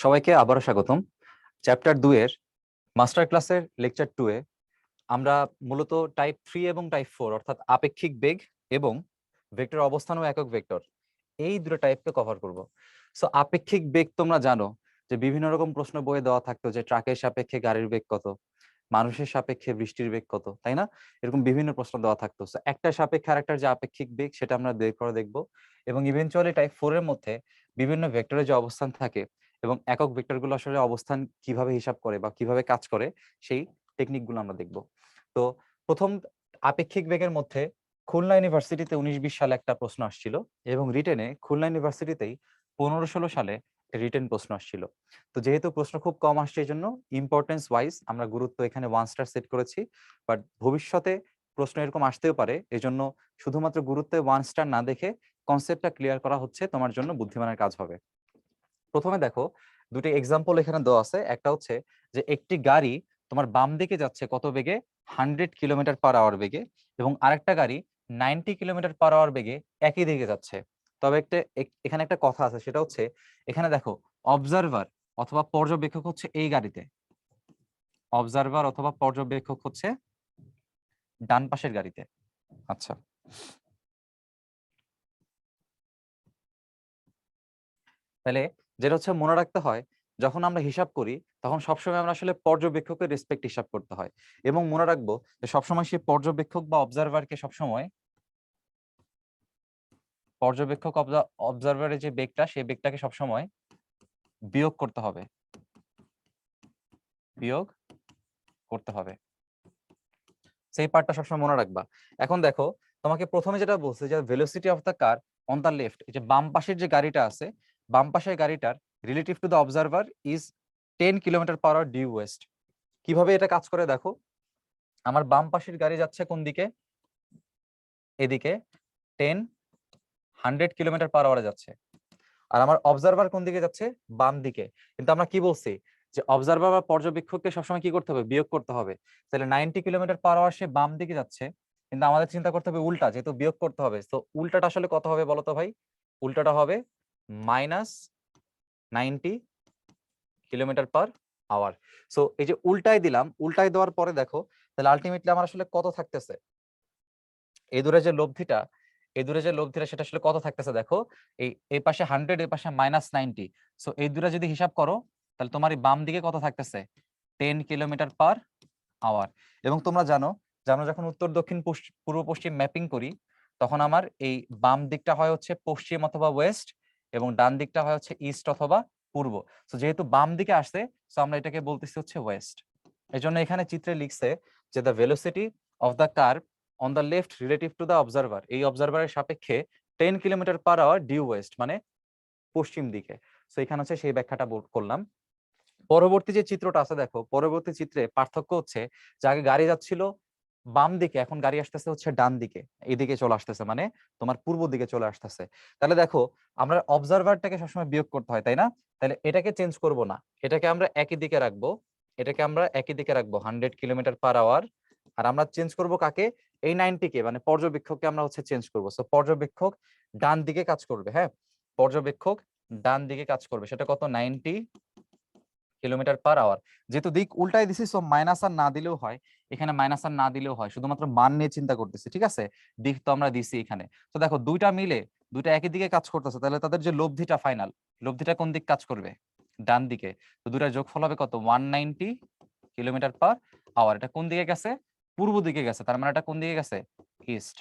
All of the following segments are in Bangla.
সবাইকে আবারও স্বাগতম। চ্যাপ্টার 2 এর মাস্টার ক্লাসের লেকচার 2 এ আমরা মূলত টাইপ 3 এবং টাইপ 4 অর্থাৎ আপেক্ষিক বেগ এবং ভেক্টর অবস্থান ও একক ভেক্টর এই দুটো টাইপকে কভার করব। সো আপেক্ষিক বেগ তোমরা জানো যে বিভিন্ন রকম প্রশ্ন বইয়ে দেওয়া থাকতো যে ট্রাকের সাপেক্ষে গাড়ির বেগ কত, মানুষের সাপেক্ষে বৃষ্টির বেগ কত, তাই না? এরকম বিভিন্ন প্রশ্ন দেওয়া থাকতো। সো একটা সাপেক্ষে আরেকটার যে আপেক্ষিক বেগ সেটা আমরা বের করে দেখব এবং ইভেনচুয়ালি টাইপ 4 এর মধ্যে বিভিন্ন ভেক্টরের যে অবস্থান থাকে এবং একক ভেক্টরগুলো আসলে অবস্থান কিভাবে হিসাব করে বা কিভাবে কাজ করে সেই টেকনিকগুলো আমরা দেখব। তো প্রথম আপেক্ষিক বেগের মধ্যে খুলনা ইউনিভার্সিটিতে 19-20 সালে একটা প্রশ্ন আসছিল এবং রিটেনে খুলনা ইউনিভার্সিটিতেই 15-16 সালে রিটেন প্রশ্ন আসছিল। তো যেহেতু প্রশ্ন খুব কম আসছে এই জন্য ইম্পর্টেন্স ওয়াইজ আমরা গুরুত্ব এখানে 1 স্টার সেট করেছি, বাট ভবিষ্যতে প্রশ্ন এরকম আসতেও পারে, এজন্য শুধুমাত্র গুরুত্বে 1 স্টার না দেখে কনসেপ্টটা ক্লিয়ার করা হচ্ছে তোমার জন্য বুদ্ধিমানের কাজ হবে। প্রথমে দেখো দুটি এক্সাম্পল এখানে দেওয়া আছে। একটা হচ্ছে যে একটি গাড়ি তোমার বাম দিকে যাচ্ছে কত বেগে, 100 কিলোমিটার পার আওয়ার বেগে, এবং আরেকটা গাড়ি 90 কিলোমিটার পার আওয়ার বেগে একই দিকে যাচ্ছে। তবে এখানে একটা কথা আছে, সেটা হচ্ছে এখানে দেখো অবজারভার অথবা পর্যবেক্ষক হচ্ছে এই গাড়িতে, অবজারভার অথবা পর্যবেক্ষক হচ্ছে ডান পাশের গাড়িতে। আচ্ছা, তাহলে যেটা হচ্ছে মনে রাখতে হয়, যখন আমরা হিসাব করি তখন সবসময় আমরা আসলে পর্যবেক্ষকের রেসপেক্ট হিসাব করতে হয় এবং মনে রাখবো যে সবসময় সেই পর্যবেক্ষক বা অবজারভারকে সবসময় পর্যবেক্ষক অবজারভারের যে বেগটা সেই বেগটাকে সবসময় বিয়োগ করতে হবে, বিয়োগ করতে হবে। সেই পার্টটা সবসময় মনে রাখবা। এখন দেখো তোমাকে প্রথমে যেটা বলছে যে velocity of the car on the left, এই যে বাম পাশের যে গাড়িটা আছে, বাম পাশের গাড়িটার relative to the observer is 10 kilometre per hour due west. কিভাবে এটা কাজ করে দেখো, আমার বাম পাশের গাড়ি যাচ্ছে কোন দিকে, এদিকে 100 কিলোমিটার পার আওয়ারে যাচ্ছে, আর আমার অবজারভার কোন দিকে যাচ্ছে, বাম দিকে। কিন্তু আমরা কি বলছি যে অবজারভার বা পর্যবেক্ষককে সবসময় কি করতে হবে, বিয়োগ করতে হবে। তাহলে 90 কিলোমিটার পার আওয়ার সে বাম দিকে যাচ্ছে, কিন্তু আমাদের চিন্তা করতে হবে উল্টা, যেহেতু বিয়োগ করতে হবে। তো উল্টাটা আসলে কত হবে বলো তো ভাই? উল্টাটা হবে -90 কিলোমিটার পার আওয়ার। সো এই যে উল্টায় দিলাম, উল্টায় দেওয়ার পরে দেখো তাহলে আলটিমেটলি আমার আসলে কত থাকতেছে, এই দূরে যে লব্ধিটা, এই দূরে যে লব্ধিটা সেটা আসলে কত থাকতেছে দেখো, এই পাশে 100, এই পাশে -90। সো এই দুটো যদি হিসাব করো তাহলে তোমার এই বাম দিকে কত থাকতেছে, 10 কিলোমিটার পার আওয়ার। এবং তোমরা জানো যে আমরা যখন উত্তর দক্ষিণ পূর্ব পশ্চিম ম্যাপিং করি তখন আমার এই বাম দিকটা হয় হচ্ছে পশ্চিম অথবা ওয়েস্ট এবং ডান দিকটা হয় হচ্ছে ইস্ট অথবা পূর্ব। তো যেহেতু বাম দিকে আসছে সো আমরা এটাকে বলতেছি হচ্ছে ওয়েস্ট। এই জন্য এখানে চিত্রে লিখছে যে the velocity of the car on the left relative to the observer, এই অবজারভারের সাপেক্ষে 10 kilometre per hour due west মানে পশ্চিম দিকে। সো এখানে হচ্ছে সেই ব্যাখ্যাটা করলাম। পরবর্তী যে চিত্রটা আছে দেখো, পরবর্তী চিত্রে পার্থক্য হচ্ছে যে আগে গাড়ি যাচ্ছিল বাম দিকে, এখন গাড়ি আসতেছে হচ্ছে ডান দিকে, এদিকে চলে আসতেছে মানে তোমার পূর্ব দিকে চলে আসতেছে। তাহলে দেখো আমরা অবজারভারটাকে সবসময় বিয়োগ করতে হয়, তাই না? তাহলে এটাকে চেঞ্জ করব না, এটাকে আমরা একই দিকে রাখবো, এটাকে আমরা একই দিকে রাখবো 100 কিলোমিটার পার আওয়ার। আর আমরা চেঞ্জ করব কাকে, এই 90 কে মানে পর্যবেক্ষককে আমরা হচ্ছে চেঞ্জ করবো। সো পর্যবেক্ষক ডান দিকে কাজ করবে, হ্যাঁ পর্যবেক্ষক ডান দিকে কাজ করবে, সেটা কত 90 কিলোমিটার পার আওয়ার। যেহেতু দিক উল্টাই দিছি সো মাইনাস আর না দিলেও হয়, এখানে মাইনাস আর না দিলেও হয়, শুধুমাত্র মান নিয়ে চিন্তা করতেছি, ঠিক আছে? দিক তো আমরা দিছি এখানে। তো দেখো দুইটা মিলে দুইটা একই দিকে কাজ করতেছে, তাহলে তাদের যে লব্ধিটা ফাইনাল, লব্ধিটা কোন দিক কাজ করবে, ডান দিকে। তো দুইটার যোগফল হবে কত, 190 কিলোমিটার পার আওয়ার। এটা কোন দিকে গেছে, পূর্ব দিকে গেছে, তার মানে এটা কোন দিকে গেছে, ইস্ট।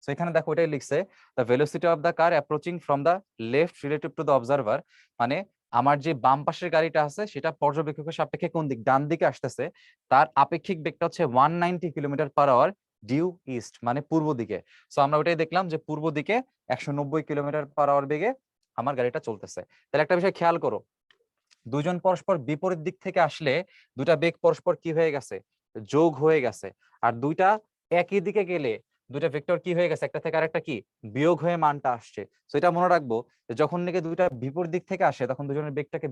সো এখানে দেখো এটাই লিখছে the velocity of the car approaching from the left relative to the observer, মানে আমার যে বাম পাশের গাড়িটা আছে সেটা পর্যবেক্ষকের সাপেক্ষে কোন দিক, ডান দিকে আসতেছে, তার আপেক্ষিক বেগটা হচ্ছে 190 kilometre per hour due east মানে পূর্ব দিকে। সো আমরা ওটাই দেখলাম যে পূর্ব দিকে 190 কিলোমিটার পার আওয়ার বেগে আমার গাড়িটা চলতেছে। তাহলে একটা বিষয় খেয়াল করো, দুজন পরস্পর বিপরীত দিক থেকে আসলে দুটা বেগ পরস্পর কি হয়ে গেছে, যোগ হয়ে গেছে। আর দুইটা একই দিকে গেলে দুইটা ভেক্টর কি হয়ে গেছে, একটা থেকে আরেকটা কি বিয়োগ হয়ে মানটা আসছে। তো এটা মনে রাখবো যে যখন নাকি দুইটা বিপরীত দিক থেকে আসে তখন দুজনের বেগটাকে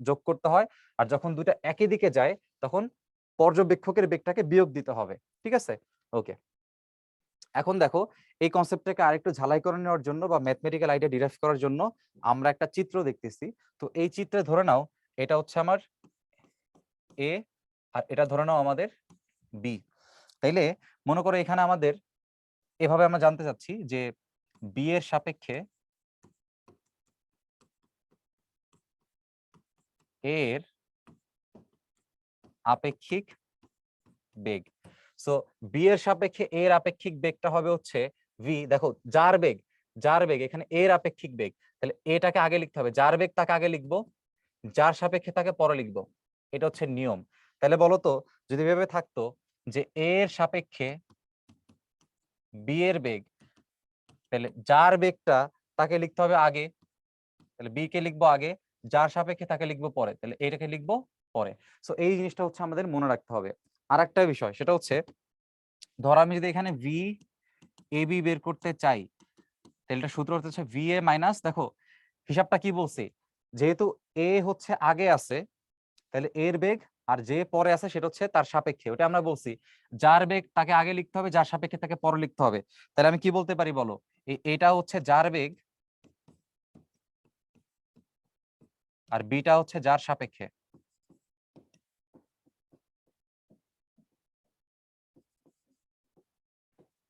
যোগ করতে হয়, আর যখন দুইটা একই দিকে যায় তখন পর্যবেক্ষকের বেগটাকে বিয়োগ দিতে হবে, ঠিক আছে? ওকে, এখন দেখো এই কনসেপ্টটাকে আরেকটু ঝালাই করে নেওয়ার জন্য বা ম্যাথমেটিক্যাল আইডিয়া ডিরাইভ করার জন্য আমরা একটা চিত্র দেখতেছি। তো এই চিত্রে ধরে নাও এটা হচ্ছে আমার এ আর এটা ধরে নাও আমাদের বি। তাইলে মনে করো এখানে আমাদের এভাবে আমরা জানতে চাচ্ছি যে বি এর সাপেক্ষে এর আপেক্ষিক বেগ। সো বি এর সাপেক্ষে এর আপেক্ষিক বেগটা হবে হচ্ছে ভি। দেখো যার বেগ এখানে এর আপেক্ষিক বেগ, তাহলে এটাকে আগে লিখতে হবে, যার বেগ তাকে আগে লিখবো, যার সাপেক্ষে তাকে পরে লিখবো। এটা হচ্ছে নিয়ম। তাহলে বলতো যদি ভেবে থাকতো যে এর সাপেক্ষে বি এর বেগ, তাহলে যার বেগটা তাকে লিখতে হবে আগে, তাহলে বি কে লিখবো আগে, যার সাপেক্ষে তাকে লিখবো পরে, তাহলে এটাকে লিখবো পরে। সো এই জিনিসটা হচ্ছে আমাদের মনে রাখতে হবে। আর একটা বিষয় সেটা হচ্ছে ধর আমি যদি এখানে ভি এ বি বের করতে চাই, তাহলে এটা সূত্র হচ্ছে ভি এ মাইনাস, দেখো হিসাবটা কি বলছি, যেহেতু এ হচ্ছে আগে আছে তাহলে এর বেগ, আর যে পরে আছে সেটা হচ্ছে তার সাপেক্ষে, ওটা আমরা বলছি যার বেগ তাকে আগে লিখতে হবে, যার সাপেক্ষে তাকে পরে লিখতে হবে। তাহলে আমি কি বলতে পারি বলো, এটা হচ্ছে যার বেগ আর বিটা হচ্ছে যার সাপেক্ষে।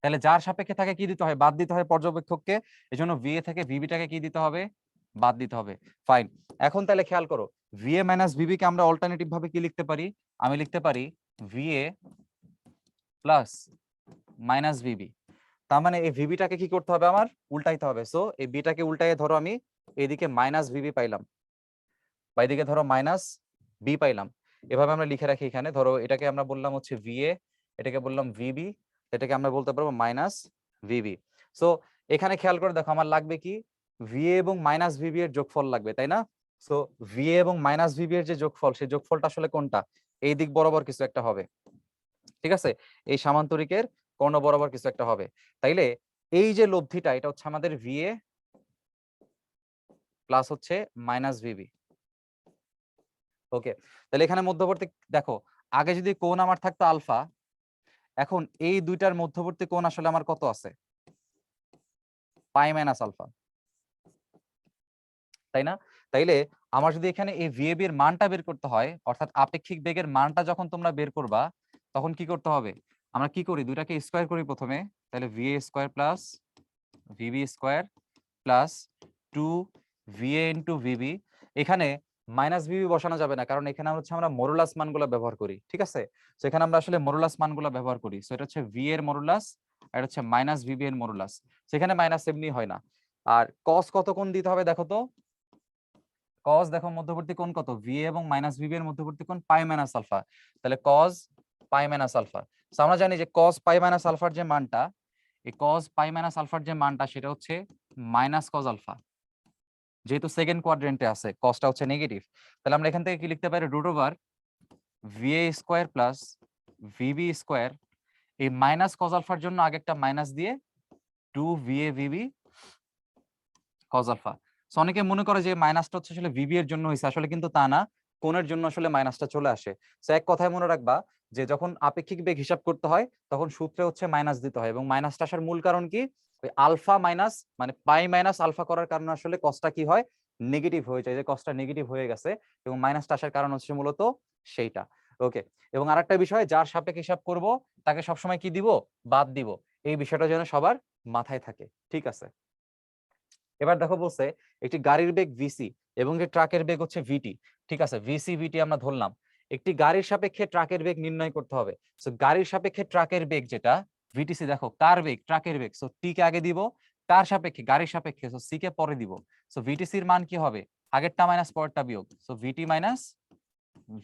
তাহলে যার সাপেক্ষে তাকে কি দিতে হয়, বাদ দিতে হয় পর্যবেক্ষককে, এজন্য ভিএ থেকে ভিবিটাকে কি দিতে হবে, বাদ দিতে হবে। ফাইন। এখন তাহলে খেয়াল করো ভিএ মাইনাস ভিবি কে আমরা অল্টারনেটিভ ভাবে কি লিখতে পারি, আমি লিখতে পারি ভিএ প্লাস মাইনাস ভিবি। তার মানে এই ভিবিটাকে কি করতে হবে, আমার উল্টাইতে হবে। সো এই বিটাকে উল্টাইয়ে ধরো আমি এদিকে মাইনাস ভিবি পাইলাম, বা এদিকে ধরো মাইনাস বি পাইলাম। এভাবে আমরা লিখে রাখি এখানে, ধরো এটাকে আমরা বললাম হচ্ছে ভিএ, এটাকে বললাম ভিবি, এটাকে আমরা বলতে পারবো মাইনাস ভিবি। সো এখানে খেয়াল করে দেখো আমার লাগবে কি, ভিএ এবং মাইনাস ভিবি এর যোগফল লাগবে, তাই না? সো ভিএ এবং মাইনাস ভিবি এর যে যোগফল, সেই যোগফলটা আসলে কোনটা, এই দিক বরাবর কিছু একটা হবে, ঠিক আছে, এই সামান্তরিকের কর্ণ বরাবর কিছু একটা হবে। তাইলে এই যে লব্ধিটা এটা হচ্ছে আমাদের ভিএ প্লাস হচ্ছে মাইনাস ভিবি। ওকে, তাহলে এখানে মধ্যবর্তী দেখো, আগে যদি কোণ আমার থাকতো আলফা, এখন এই দুইটার মধ্যবর্তী কোণ আসলে আমার কত আছে, পাই মাইনাস আলফা, তাই না? তাইলে আমার যদি এখানে এই ভিএবি এর মানটা বের করতে হয়, অর্থাৎ আপেক্ষিক বেগের মানটা যখন তোমরা বের করবা, তখন কি করতে হবে, আমরা কি করি, দুইটাকে স্কয়ার করি প্রথমে, তাহলে VA square plus VB square plus 2 VA into VB. এখানে মাইনাস ভিবি বসানো যাবে না, কারণ এখানে হচ্ছে আমরা মডুলাস মানগুলো ব্যবহার করি, ঠিক আছে? তো এখানে আমরা আসলে মডুলাস মানগুলো ব্যবহার করি। সো এটা হচ্ছে ভি এর মডুলাস আর এটা হচ্ছে মাইনাস ভিবি এর মডুলাস। সেখানে মাইনাস এমনি হয় না। আর কস কত কোণ দিতে হবে দেখো তো, কস দেখো মধ্যবর্তী কোণ কত, ভি এবং মাইনাস ভিবি এর মধ্যবর্তী কোণ পাই মাইনাস আলফা, তাহলে কস পাই মাইনাস আলফা। সো আমরা জানি যে কস পাই মাইনাস আলফার যে মানটা, এই কস পাই মাইনাস আলফার যে মানটা সেটা হচ্ছে মাইনাস কস আলফা, যেহেতু সেকেন্ড কোয়াড্রেন্টে আছে কসটা হচ্ছে নেগেটিভ। তাহলে আমরা এখান থেকে কি লিখতে পারি, root over VA square plus VB square, এই মাইনাস কস আলফার জন্য আগে একটা মাইনাস দিয়ে 2 VA VB cos alpha. So অনেকে মনে করে যে মাইনাসটা হচ্ছে আসলে ভিবি এর জন্য হয়েছে, আসলে কিন্তু তা না, কোণের জন্য আসলে মাইনাসটা চলে আসে। সো এক কথায় মনে রাখবা যে যখন আপেক্ষিক বেগ হিসাব করতে হয় তখন সূত্রে হচ্ছে মাইনাস দিতে হয়, এবং মাইনাসটা আসার মূল কারণ কি, ওই আলফা মাইনাস মানে পাই মাইনাস আলফা করার কারণে আসলে কসটা কি হয়, নেগেটিভ হয়ে যায়, যে কসটা নেগেটিভ হয়ে গেছে, এবং মাইনাসটা আসার কারণ হচ্ছে মূলত সেইটা। ওকে, এবং আরেকটা বিষয়, যার সাপেক্ষে হিসাব করব তাকে সবসময় কি দিব, বাদ দিব, এই বিষয়টা যেন সবার মাথায় থাকে, ঠিক আছে? এবার দেখো বলছে একটি গাড়ির বেগ ভিসি এবং যে ট্রাকের বেগ হচ্ছে ভিটি, ঠিক আছে, ভিসি ভিটি আমরা ধরলাম। একটি গাড়ির সাপেক্ষে ট্রাকের বেগ নির্ণয় করতে হবে। সো গাড়ির সাপেক্ষে ট্রাকের বেগ যেটা ভিটিসি, দেখো কার বেগ, ট্রাকের বেগ, সো টি কে আগে দিব, কার সাপেক্ষে, গাড়ির সাপেক্ষে, সো সি কে পরে দিব। সো ভিটিসির মান কি হবে, আগেরটা মাইনাস পরেরটা বিয়োগ, সো ভিটি মাইনাস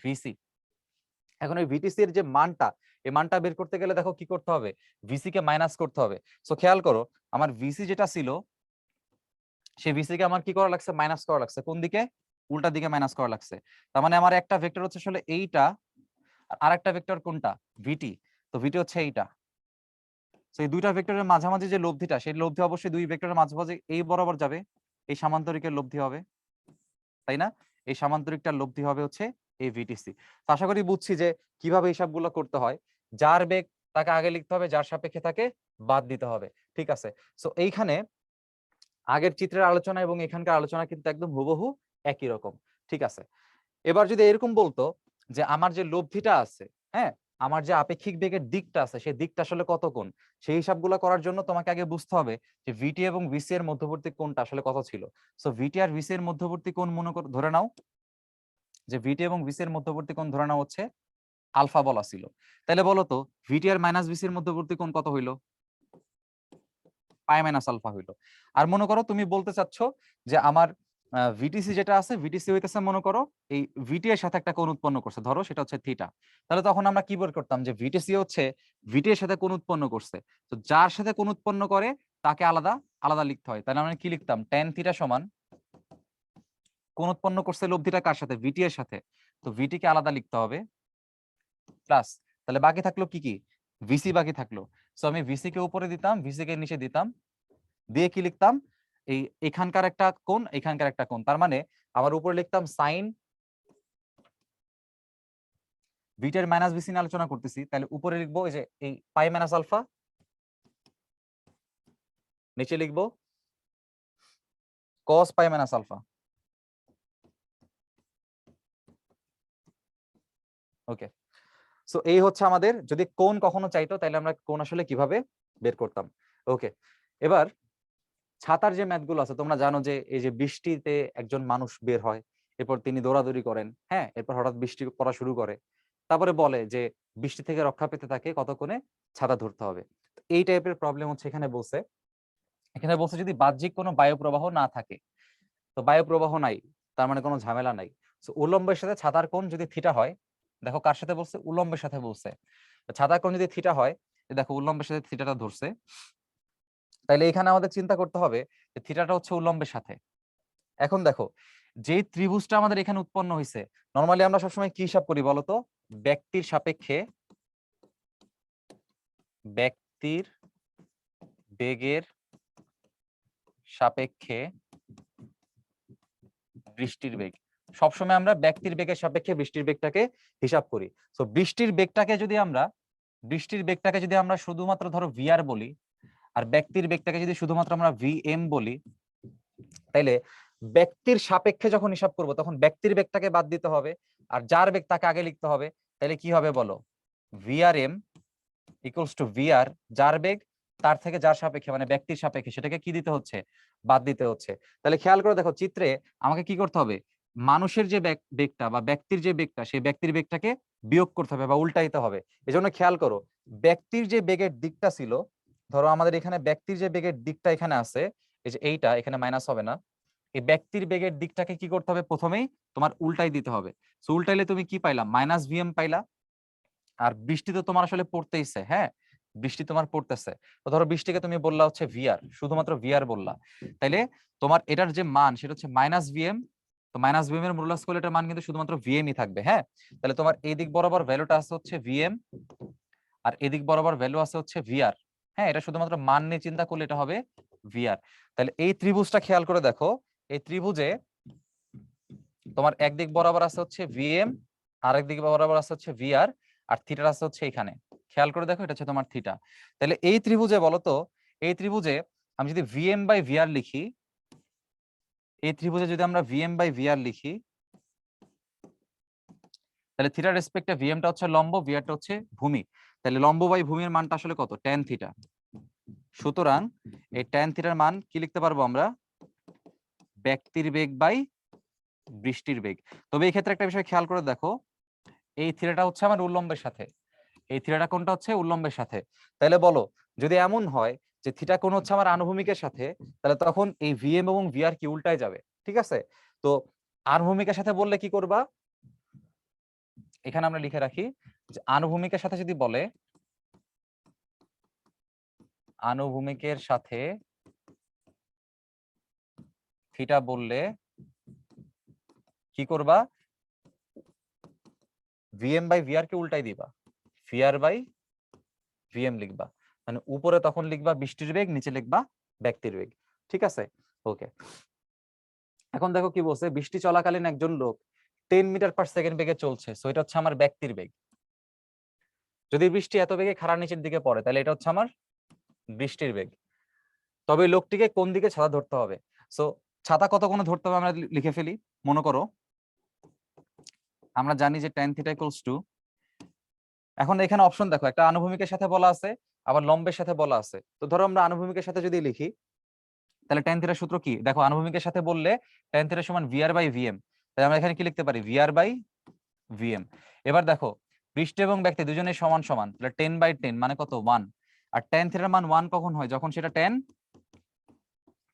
ভিসি। এখন ওই ভিটিসি এর যে মানটা, এই মানটা বের করতে গেলে দেখো কি করতে হবে, ভিসি কে মাইনাস করতে হবে। সো খেয়াল করো আমার ভিসি যেটা ছিল, সেই ভিসি কে আমার কি করা লাগছে, মাইনাস করা লাগছে, কোন দিকে, উল্টা দিকে মাইনাস করা লাগছে। তার মানে আমার একটা ভেক্টর হচ্ছে আসলে এইটা, আর আরেকটা ভেক্টর কোনটা, ভিটি। তো ভিটি হচ্ছে এইটা। তো এই দুইটা ভেক্টরের মাঝামাঝি যে লব্ধিটা, সেই লব্ধি অবশ্যই দুই ভেক্টরের মাঝামাঝি এই বরাবর যাবে, এই সামান্তরিকের লব্ধি হবে, তাই না? এই সামান্তরিকটার লব্ধি হবে হচ্ছে এই ভিটিসি। তো আশা করি বুঝছি যে কিভাবে হিসাবগুলো করতে হয়। যার বেগ তাকে আগে লিখতে হবে, যার সাপেক্ষে তাকে বাদ দিতে হবে। ঠিক আছে, সো এইখানে আগের চিত্রের আলোচনা এবং এখানকার আলোচনা কিন্তু একদম হুবহু একই রকম। ঠিক আছে, এবার যদি এরকম বলতো যে আমার যে লব্ধিটা আছে, হ্যাঁ, আমার যে আপেক্ষিক বেগের দিকটা আছে সেই দিকটা আসলে কত কোণ, সেই হিসাবগুলো করার জন্য তোমাকে আগে বুঝতে হবে যে ভিটি এবং ভিসি এর মধ্যবর্তী কোণটা আসলে কত ছিল। সো ভিটি আর ভিসি এর মধ্যবর্তী কোণ মনে করে ধরে নাও যে ভিটি এবং ভিসি এর মধ্যবর্তী কোণ ধরে নাও হচ্ছে আলফা বলা ছিল। তাহলে বলো তো ভিটি আর মাইনাস ভিসি এর মধ্যবর্তী কোণ কত হইলো? পাই মাইনাস আলফা হইলো। আর মনে করো তুমি বলতে চাচ্ছ যে আমার ভিটিসি যেটা আছে, ভিটিসি হইতেছে মনে করো এই ভিটি এর সাথে একটা কোণ উৎপন্ন করছে, ধরো সেটা হচ্ছে থিটা। তাহলে তখন আমরা কি বের করতাম যে ভিটিসি হচ্ছে ভিটি এর সাথে কোণ উৎপন্ন করছে, তো যার সাথে কোণ উৎপন্ন করে তাকে আলাদা আলাদা লিখতে হয়। তাহলে আমরা কি লিখতাম, ট্যান থিটা সমান কোণ উৎপন্ন করছে লব্ধিটা কার সাথে, ভিটি এর সাথে, তো ভিটি কে আলাদা লিখতে হবে প্লাস, তাহলে বাকি থাকলো কি কি, ভিসি বাকি থাকলো। সো আমি ভিসি কে উপরে দিতাম, ভিসি কে নিচে দিতাম, দিয়ে কি লিখতাম, এই এখানকার একটা কোণ এখানকার একটা কোণ, তার মানে আমার উপরে লিখতাম সাইন ভিটের মাইনাস ভিসি নিয়ে আলোচনা করতেছি, তাহলে উপরে লিখবো এই যে এই পাই মাইনাস আলফা, নিচে লিখবো কস পাই মাইনাস আলফা। ওকে, সো এই হচ্ছে আমাদের যদি কোণ কখনো চাইতো তাহলে আমরা কোণ আসলে কিভাবে বের করতাম। ওকে, এবার ছাতার যে ম্যাথগুলো আছে তোমরা জানো যে এই যে বৃষ্টিতে একজন মানুষ বের হয়, এরপর তিনি দৌড়াদৌড়ি করেন, হ্যাঁ, এরপর হঠাৎ বৃষ্টি পড়া শুরু করে, তারপরে বলে যে বৃষ্টি থেকে রক্ষা পেতে তাকে কতক্ষণে ছাতা ধরতে হবে। এই টাইপের প্রবলেম হচ্ছে এখানে বলছে। এখানে বলছে যদি বাহ্যিক কোনো বায়ু প্রবাহ না থাকে, তো বায়ু প্রবাহ নাই তার মানে কোনো ঝামেলা নাই। তো উলম্বের সাথে ছাতার কোণ যদি থিটা হয়, দেখো কার সাথে বলছে, উলম্বের সাথে বলছে, ছাতার কোণ যদি থিটা হয়, দেখো উলম্বের সাথে থিটাটা ধরছে, তাইলে এখানে আমাদের চিন্তা করতে হবে যে থিটাটা হচ্ছে উলম্বের সাথে। এখন দেখো যে ত্রিভুজটা আমাদের এখানে উৎপন্ন হয়েছে, নরমালি আমরা সবসময় কি হিসাব করি বলতো, ব্যক্তির সাপেক্ষে ব্যক্তির বেগের সাপেক্ষে বৃষ্টির বেগ, সবসময় আমরা ব্যক্তির বেগের সাপেক্ষে বৃষ্টির বেগটাকে হিসাব করি। তো বৃষ্টির বেগটাকে যদি আমরা শুধুমাত্র ধরো ভিআর বলি, আর ব্যক্তির বেগটাকে যদি শুধুমাত্র আমরা ভিএম বলি, তাইলে ব্যক্তির সাপেক্ষে যখন হিসাব করব তখন ব্যক্তির বেগটাকে বাদ দিতে হবে, আর যার বেগ তাকে আগে লিখতে হবে। তাহলে কি হবে বলো, ভিআরএম ইকুয়ালস টু ভিআর, যার বেগ তার থেকে যার সাপেক্ষে মানে ব্যক্তির সাপেক্ষে সেটাকে কি দিতে হচ্ছে, বাদ দিতে হচ্ছে। তাহলে খেয়াল করে দেখো চিত্রে আমাকে কি করতে হবে, মানুষের যে বেগটা বা ব্যক্তির যে বেগটা সেই ব্যক্তির বেগটাকে বিয়োগ করতে হবে বা উল্টাইতে হবে। এজন্য খেয়াল করো ব্যক্তির যে বেগের দিকটা ছিল, ধরো আমাদের এখানে ব্যক্তির যে বেগের দিকটা এখানে আছে, এই যে এইটা এখানে মাইনাস হবে না, এই ব্যক্তির বেগের দিকটাকে কি করতে হবে, প্রথমেই তোমার উল্টাই দিতে হবে। সো উল্টাইলে তুমি কি পাইলা, মাইনাস ভিএম পাইলা। আর বৃষ্টি তো তোমার আসলে পড়তেইছে, হ্যাঁ, বৃষ্টি তোমার পড়তেছে, তো ধরো বৃষ্টিকে তুমি বললা হচ্ছে ভিআর, শুধুমাত্র ভিআর বললা, তাইলে তোমার এটার যে মান সেটা হচ্ছে মাইনাস ভিএম। তো মাইনাস ভিএম এর মূল্যাস করলে এটার মান কিন্তু শুধুমাত্র ভিএমই থাকবে, হ্যাঁ। তাহলে তোমার এই দিক বরাবর ভ্যালুটা আছে হচ্ছে ভিএম, আর এদিক বরাবর ভ্যালু আছে হচ্ছে ভিআর, হ্যাঁ, এটা শুধুমাত্র মান নিয়ে চিন্তা করলে এটা হবে ভিআর। তাহলে এই ত্রিভুজটা খেয়াল করে দেখো, এই ত্রিভুজে তোমার একদিক বরাবর আছে হচ্ছে ভিএম, আর একদিক বরাবর আছে হচ্ছে ভিআর, আর থিটা আছে হচ্ছে এখানে, খেয়াল করে দেখো এটা হচ্ছে তোমার থিটা। তাহলে এই ত্রিভুজে বলতো, এই ত্রিভুজে আমি যদি ভিএম বাই ভিআর লিখি, এই ত্রিভুজে যদি আমরা ভিএম বাই ভিআর লিখি, তাহলে থিটার রেসপেক্টে ভিএমটা হচ্ছে লম্ব, ভিআরটা হচ্ছে ভূমি, তাহলে লম্ব বাই ভূমির মানটা আসলে কত, ট্যান থিটা। সুতরাং এই ট্যান থিটার মান কি লিখতে পারবো আমরা, ব্যক্তির বেগ বাই বৃষ্টির বেগ। তবে এই ক্ষেত্রে একটা বিষয় খেয়াল করে দেখো, এই থিটাটা হচ্ছে আমার উল্লম্বের সাথে, এই থিটাটা কোনটা হচ্ছে উল্লম্বের সাথে। তাহলে বলো যদি এমন হয় যে থিটা কোণ হচ্ছে আমার আনুভূমিকের সাথে, তাহলে তখন এই ভিএম এবং ভিআর কি উল্টায় যাবে, ঠিক আছে। তো আনুভূমিকের সাথে বললে কি করবা, এখানে আমরা লিখে রাখি যে আনুভূমিকের সাথে যদি বলে, আনুভূমিকের সাথে থিটা বললে কি করবা, ভিএম বাই ভিআর কে উল্টাই দিবা, ভিআর বাই ভিএম লিখবা, মানে উপরে তখন লিখবা বৃষ্টির বেগ, নিচে লিখবা ব্যক্তির বেগ, ঠিক আছে। ওকে, এখন দেখো কি বলছে, বৃষ্টি চলাকালীন একজন লোক 10 মিটার পার সেকেন্ড বেগে চলছে, সো এটা হচ্ছে আমার ব্যক্তির বেগ। যদি বৃষ্টি এত বেগে খাড়ার নিচের দিকে পড়ে তাহলে এটা হচ্ছে আমার বৃষ্টির বেগ। তবে লোকটিকে কোন দিকে ছাতা ধরতে হবে? সো ছাতা কত কোণে ধরতে হবে আমরা লিখে ফেলি। মনে করো আমরা জানি যে tan θ = এখন এখানে অপশন দেখো, একটা আনুভূমিকের সাথে বলা আছে, আবার লম্বের সাথে বলা আছে। তো ধরো আমরা আনুভূমিকের সাথে যদি লিখি, তাহলে tan θ সূত্র কি? দেখো আনুভূমিকের সাথে বললে tan θ = VR/Vm। তাহলে আমরা এখানে কি লিখতে পারি? VR/Vm। এবার দেখো পৃষ্ঠ এবং ব্যক্তি দুজনেই সমান সমান, তাহলে 10/10 মানে কত? 1। আর tan θ এর মান 1 কখন হয়? যখন সেটা tan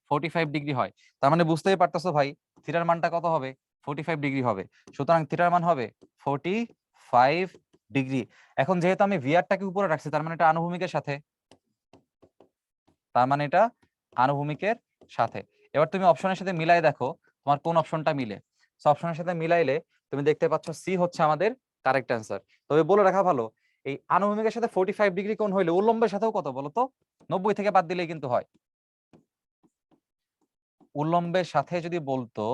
45 ডিগ্রি হয়। তার মানে বুঝতেই পারতেছো ভাই, থিটার মানটা কত হবে? 45 ডিগ্রি হবে। সুতরাং থিটার মান হবে 45 ডিগ্রি। এখন যেহেতু আমি ভিআরটাকে উপরে রাখছি, তার মানে এটা আনুভূমিকের সাথে, তার মানে এটা আনুভূমিকের সাথে। এবার তুমি অপশনের সাথে মিলাই দেখো তোমার কোন অপশনটা মিলে। সো অপশনের সাথে মিলাইলে তুমি দেখতে পাচ্ছ সি হচ্ছে আমাদের কারেক্ট অ্যান্সার। তবে বলে রাখা ভালো, এই আনুভূমিকের সাথে 45 ডিগ্রি কোণ হইলে উল্লম্বের সাথেও কত বলো তো? 90 থেকে বাদ দিলেই কিন্তু হয়। উল্লম্বের সাথে যদি বলতো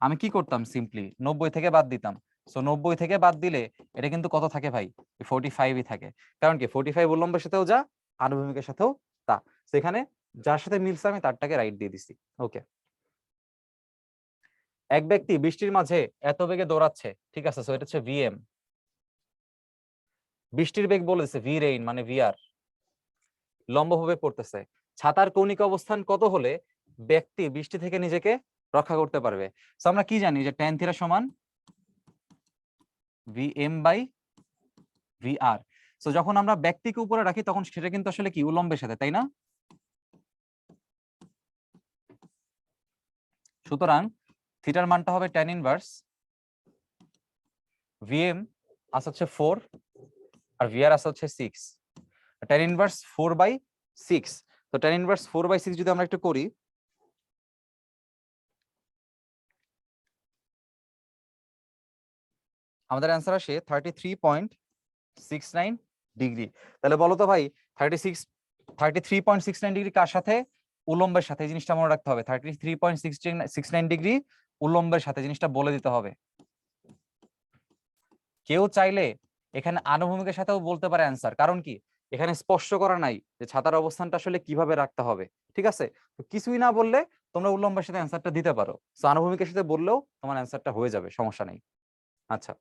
আমি কি করতাম? সিম্পলি 90 থেকে বাদ দিতাম। সো 90 থেকে বাদ দিলে এটা কিন্তু কত থাকে ভাই? 45ই থাকে। কারণ কি 45 উল্লম্বের সাথেও যা, আনুভূমিকের সাথেও তা। সেখানে যার সাথে মিলছে আমি তারটাকে রাইট দিয়ে দিছি। ওকে। এক ব্যক্তি বৃষ্টির মাঝে এত বেগে দৌড়াচ্ছে, ঠিক আছে, সো এটা হচ্ছে ভিএম। বৃষ্টির বেগ বলেছে ভি রেইন মানে ভিআর, লম্বভাবে পড়তেছে। ছাতার কৌণিক অবস্থান কত হলে ব্যক্তি বৃষ্টি থেকে নিজেকে রক্ষা করতে পারবে? সো আমরা কি জানি যে tan θ = Vm/VR। সো যখন আমরা ব্যক্তিকে উপরে রাখি তখন সেটা কিন্তু আসলে কি উল্লম্বের সাথে, তাই না? সুতরাং থিটার মানটা হবে tan ইনভার্স Vm আছে হচ্ছে 4 আর VR আছে হচ্ছে 6। tan inverse 4/6। তো tan ইনভার্স 4/6 যদি আমরা একটু করি, আমাদের অ্যান্সার আসে 33.69 ডিগ্রি। তাহলে বলো তো ভাই 33.69 ডিগ্রি কার সাথে? উল্লম্বের সাথে। এই জিনিসটা মনে রাখতে হবে, 33.69 ডিগ্রি উল্লম্বের সাথে, জিনিসটা বলে দিতে হবে। কেউ চাইলে এখানে আনুভূমিকের সাথেও বলতে পারে অ্যান্সার, কারণ কি এখানে স্পষ্ট করা নাই যে ছাতার অবস্থানটা আসলে কিভাবে রাখতে হবে। ঠিক আছে, তো কিছুই না বললে তোমরা উল্লম্বের সাথে অ্যান্সারটা দিতে পারো। সো আনুভূমিকের সাথে বললেও তোমার অ্যান্সারটা হয়ে যাবে, সমস্যা নেই। আচ্ছা,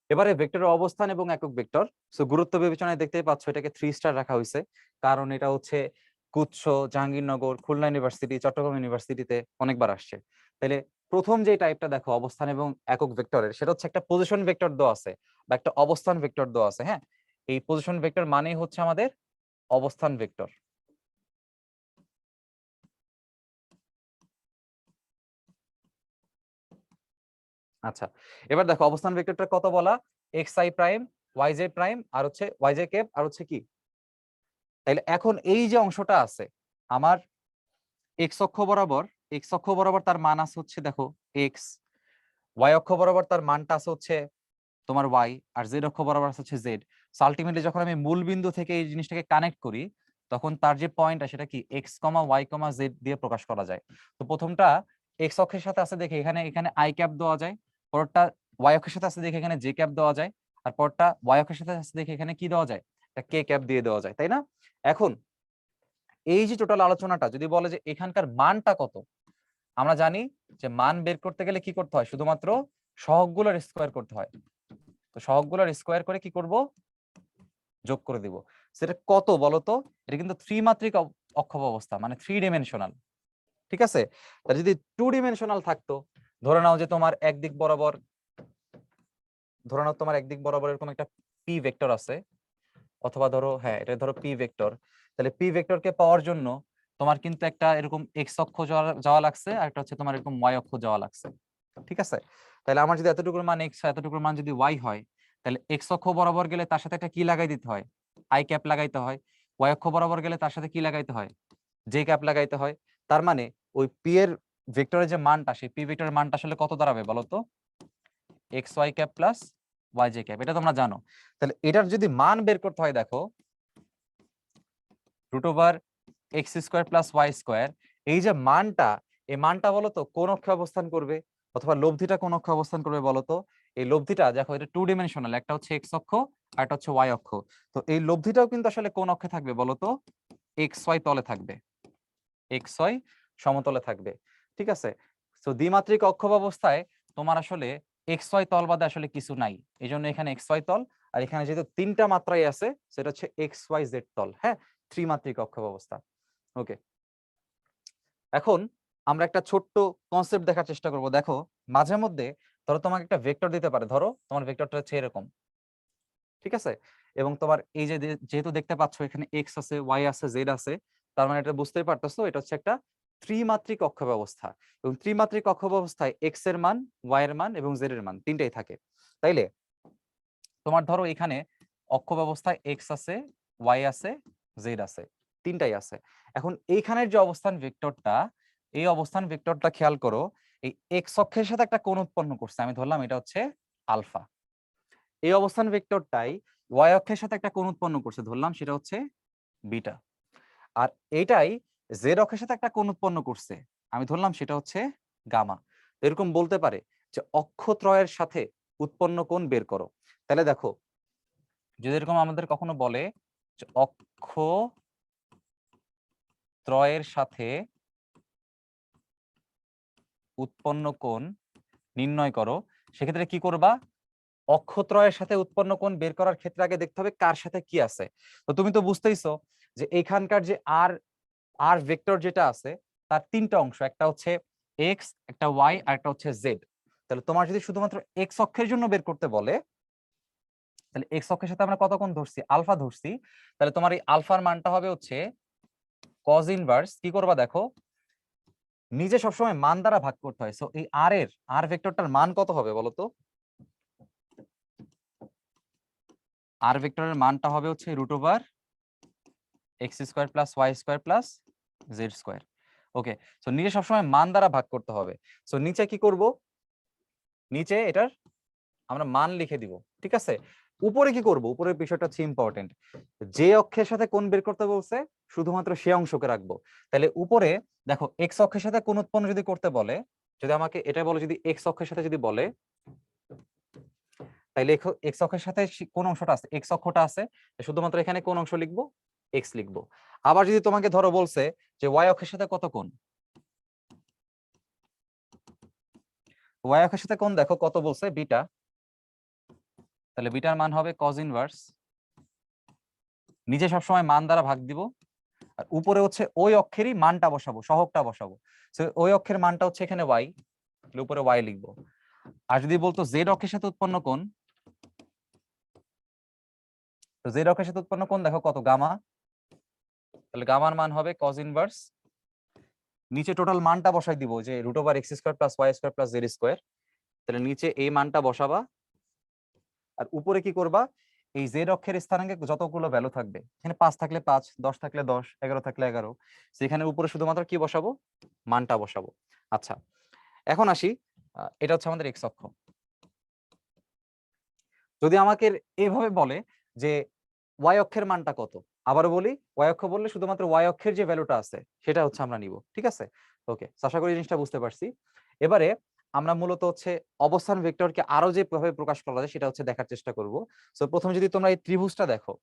এবারে ভেক্টরের অবস্থান এবং একক ভেক্টর। সো গুরুত্ব বিবেচনায় দেখতেই পাচ্ছ এটাকে 3 স্টার রাখা হয়েছে, কারণ এটা হচ্ছে গুচ্ছ, জাহাঙ্গীরনগর, খুলনা ইউনিভার্সিটি, চট্টগ্রাম ইউনিভার্সিটিতে অনেকবার আসছে। তাহলে প্রথম যে টাইপটা দেখো অবস্থান এবং একক ভেক্টরের, সেটা হচ্ছে একটা পজিশন ভেক্টর দেওয়া আছে বা একটা অবস্থান ভেক্টর দেওয়া আছে। হ্যাঁ, এই পজিশন ভেক্টর মানেই হচ্ছে আমাদের অবস্থান ভেক্টর। আচ্ছা, এবার দেখো অবস্থান ভেক্টরটা কত বলা? X I prime, Y J prime, আর হচ্ছে ওয়াই জে ক্যাপ, আর হচ্ছে কি। তাইলে এখন এই যে অংশটা আছে আমার এক্স অক্ষ বরাবর, এক্স অক্ষ বরাবর তার মান আছে হচ্ছে দেখো এক্স, ওয়াই অক্ষ বরাবর তার মানটা আছে হচ্ছে তোমার ওয়াই, আর জেড অক্ষ বরাবর আছে হচ্ছে জেড। সো আলটিমেটলি যখন আমি মূল বিন্দু থেকে এই জিনিসটাকে কানেক্ট করি, তখন তার যে পয়েন্টটা সেটা কি এক্স কমা ওয়াই কমা জেড দিয়ে প্রকাশ করা যায়। তো প্রথমটা এক্স অক্ষের সাথে আছে দেখে এখানে এখানে আই ক্যাপ দেওয়া যায়, পরটা ওয়াই অক্ষের সাথে আছে দেখে এখানে জে ক্যাপ দেওয়া যায়, আর পরটা ওয়াই অক্ষের সাথে আছে দেখে এখানে কি দেওয়া যায়? একটা কে ক্যাপ দিয়ে দেওয়া যায়, তাই না? এখন এই যে টোটাল আলোচনাটা যদি বলে যে এখানকার মানটা কত, আমরা জানি যে মান বের করতে গেলে কি করতে হয়? শুধুমাত্র সহগগুলোর স্কোয়ার করতে হয়। তো সহগগুলোর স্কোয়ার করে কি করব? যোগ করে দিব। সেটা কত বলতো? এটা কিন্তু ত্রিমাত্রিক অক্ষব অবস্থা, মানে 3 ডাইমেনশনাল। ঠিক আছে, তাহলে যদি 2 ডাইমেনশনাল থাকতো, ধরে নাও যে তোমার একদিক বরাবর, ধরে নাও তোমার একদিক বরাবর এরকম একটা পি ভেক্টর আছে, অথবা ধরো হ্যাঁ এটা ধরো পি ভেক্টর। তাহলে পি ভেক্টরকে পাওয়ার জন্য তোমার কিন্তু একটা এরকম এক্স অক্ষ যাওয়া লাগছে, আর একটা হচ্ছে তোমার এরকম ওয়াই অক্ষ যাওয়া লাগছে। ঠিক আছে, তাহলে আমার যদি এতটুকুর মান এক্স হয়, এতটুকুর মান যদি ওয়াই হয়, তাহলে এক্স অক্ষ বরাবর গেলে তার সাথে একটা কি লাগাই দিতে হয়? আই ক্যাপ লাগাইতে হয়। ওয়াই অক্ষ বরাবর গেলে তার সাথে কি লাগাইতে হয়? জে ক্যাপ লাগাইতে হয়। তার মানে ওই পি এর ভেক্টরের যে মানটা, সেই পি ভেক্টরের মানটা আসলে কত দাঁড়াবে বলো তো? X y cap plus y j cap, এটা তোমরা জানো। তাহলে এটার যদি মান বের করতে হয়, দেখো √x² প্লাস y², এই যে মানটা, এই মানটা বলতো কোন অক্ষে অবস্থান করবে, অথবা লব্ধিটা কোন অক্ষে অবস্থান করবে বলতো? এই লব্ধিটা দেখো এটা 2 ডাইমেনশনাল, একটা হচ্ছে এক্স অক্ষ আর এটা হচ্ছে ওয়াই অক্ষ। তো এই লব্ধিটাও কিন্তু আসলে কোন অক্ষে থাকবে বলতো? এক্স ওয়াই তলে থাকবে, এক্স ওয়াই সমতলে থাকবে, ঠিক আছে। তো দ্বিমাত্রিক অক্ষ ব্যবস্থায় তোমার আসলে এক্স ওয়াই তল বাদে আসলে কিছু নাই, এই জন্য এখানে এক্স ওয়াই তল, আর এখানে যেহেতু তিনটা মাত্রাই আছে সেটা হচ্ছে এক্স ওয়াই জেড তল, হ্যাঁ, ত্রিমাত্রিক অক্ষ ব্যবস্থা। ওকে, এখন আমরা একটা ছোট্ট কনসেপ্ট দেখার চেষ্টা করব। দেখো মাঝে মধ্যে ধরো তোমাকে একটা ভেক্টর দিতে পারে, ধরো তোমার ভেক্টরটা হচ্ছে এরকম, ঠিক আছে, এবং তোমার এই যে যেহেতু দেখতে পাচ্ছ এখানে এক্স আছে, ওয়াই আছে, জেড আছে, তার মানে এটা বুঝতেই পারতেছো এটা হচ্ছে একটা ত্রিমাত্রিক অক্ষ ব্যবস্থা, এবং ত্রিমাত্রিক অক্ষ ব্যবস্থায় এক্স এর মান, ওয়াই এর মান এবং জেড এর মান তিনটাই থাকে। তাইলে তোমার ধরো এখানে অক্ষ ব্যবস্থায় এক্স আছে, ওয়াই আছে, জেড আছে, তিনটাই আছে। এখন এইখানের যে অবস্থান ভেক্টরটা, এই অবস্থান ভেক্টরটা খেয়াল করো, এই এক্স অক্ষের সাথে একটা কোণ উৎপন্ন করছে, আমি ধরলাম এটা হচ্ছে আলফা। এই অবস্থান ভেক্টরটাই ওয়াই অক্ষের সাথে একটা কোণ উৎপন্ন করছে, ধরলাম সেটা হচ্ছে বিটা। আর এইটাই জেড অক্ষের সাথে একটা কোণ উৎপন্ন করছে, আমি ধরলাম সেটা হচ্ছে গামা। এরকম বলতে পারে যে অক্ষত্রয়ের সাথে উৎপন্ন কোণ বের করো। তাহলে দেখো যদি এরকম আমাদের কখনো বলে যে অক্ষত্রয়ের সাথে উৎপন্ন কোণ নির্ণয় করো, সেক্ষেত্রে কি করবা? অক্ষত্রয়ের সাথে উৎপন্ন কোণ বের করার ক্ষেত্রে আগে দেখতে হবে কার সাথে কি আছে। তো তুমি তো বুঝতেইছো যে এইখানকার যে আর আর ভেক্টর যেটা আছে তার তিনটা অংশ, একটা হচ্ছে এক্স, একটা ওয়াই আর একটা হচ্ছে জেড। তাহলে তোমার যদি শুধুমাত্র এক্স অক্ষের জন্য বের করতে বলে, তাহলে এক্স অক্ষের সাথে আমরা কত কোণ ধরছি? আলফা ধরছি। তাহলে তোমার এই আলফার মানটা হবে হচ্ছে কজ ইনভার্স, কি করবা দেখো, নিজে সবসময় মান দ্বারা ভাগ করতে হয়। সো এই আর ভেক্টরটার মান কত হবে বলতো? আর ভেক্টরের মানটা হবে হচ্ছে √(x² + y² + z²). ওকে, সো নিচে সবসময় মান দ্বারা ভাগ করতে হবে। সো নিচে কি করব? নিচে এটার আমরা মান লিখে দিব, ঠিক আছে। উপরে কি করব? উপরের বিষয়টা হচ্ছে ইম্পর্টেন্ট, যে অক্ষের সাথে কোণ বের করতে বলছে শুধুমাত্র সে অংশকে রাখবো। তাহলে উপরে দেখো এক্স অক্ষের সাথে কোণ উৎপন্ন যদি করতে বলে, যদি আমাকে এটা বলে, যদি এক্স অক্ষের সাথে যদি বলে, তাইলে এক্স অক্ষের সাথে কোন অংশটা আছে? এক্স অক্ষটা আছে, শুধুমাত্র এখানে কোন অংশ লিখবো? এক্স লিখবো। আবার যদি তোমাকে ধরো বলছে যে ওয়াই অক্ষের সাথে কত কোণ, ওয়াই অক্ষের সাথে কোণ দেখো কত বলছে? বিটা। তাহলে বিটার মান হবে কজ ইনভার্স, নিচে সবসময় মান দ্বারা ভাগ দিব, আর উপরে হচ্ছে ওই অক্ষেরই মানটা বসাবো, সহগটা বসাবো। ওই অক্ষের মানটা হচ্ছে এখানে ওয়াই, উপরে ওয়াই লিখবো। আর যদি বলতো জেড অক্ষের সাথে উৎপন্ন কোণ, তো জেড অক্ষের সাথে উৎপন্ন কোণ দেখো কত? গামা। তাহলে গামার মান হবে কজ ইনভার্স, নিচে টোটাল মানটা বসাই দিব যে √(x² + y² + z²। তাহলে নিচে এই মানটা বসাবা, আর উপরে কি করবা? এই জেড অক্ষের স্থানাঙ্কে যতগুলো ভ্যালু থাকবে, এখানে 5 থাকলে 5, 10 থাকলে 10, 11 থাকলে 11, সেখানে উপরে শুধুমাত্র কি বসাবো? মানটা বসাবো। আচ্ছা, এখন আসি, এটা হচ্ছে আমাদের এক্স অক্ষ। যদি আমাকে এইভাবে বলে যে ওয়াই অক্ষের মানটা কত, আবার বলি ওয়াই অক্ষ বললে শুধুমাত্র ওয়াই অক্ষের যে ভ্যালুটা আছে সেটা হচ্ছে আমরা নিব, ঠিক আছে। ওকে, আশা করি জিনিসটা বুঝতে পারছি। এবারে আমরা মূলত হচ্ছে অবস্থান ভেক্টরকে আরো যে ভাবে প্রকাশ করা যায় সেটা হচ্ছে দেখার চেষ্টা করব। সো প্রথমে যদি তোমরা এই ত্রিভুজটা দেখো,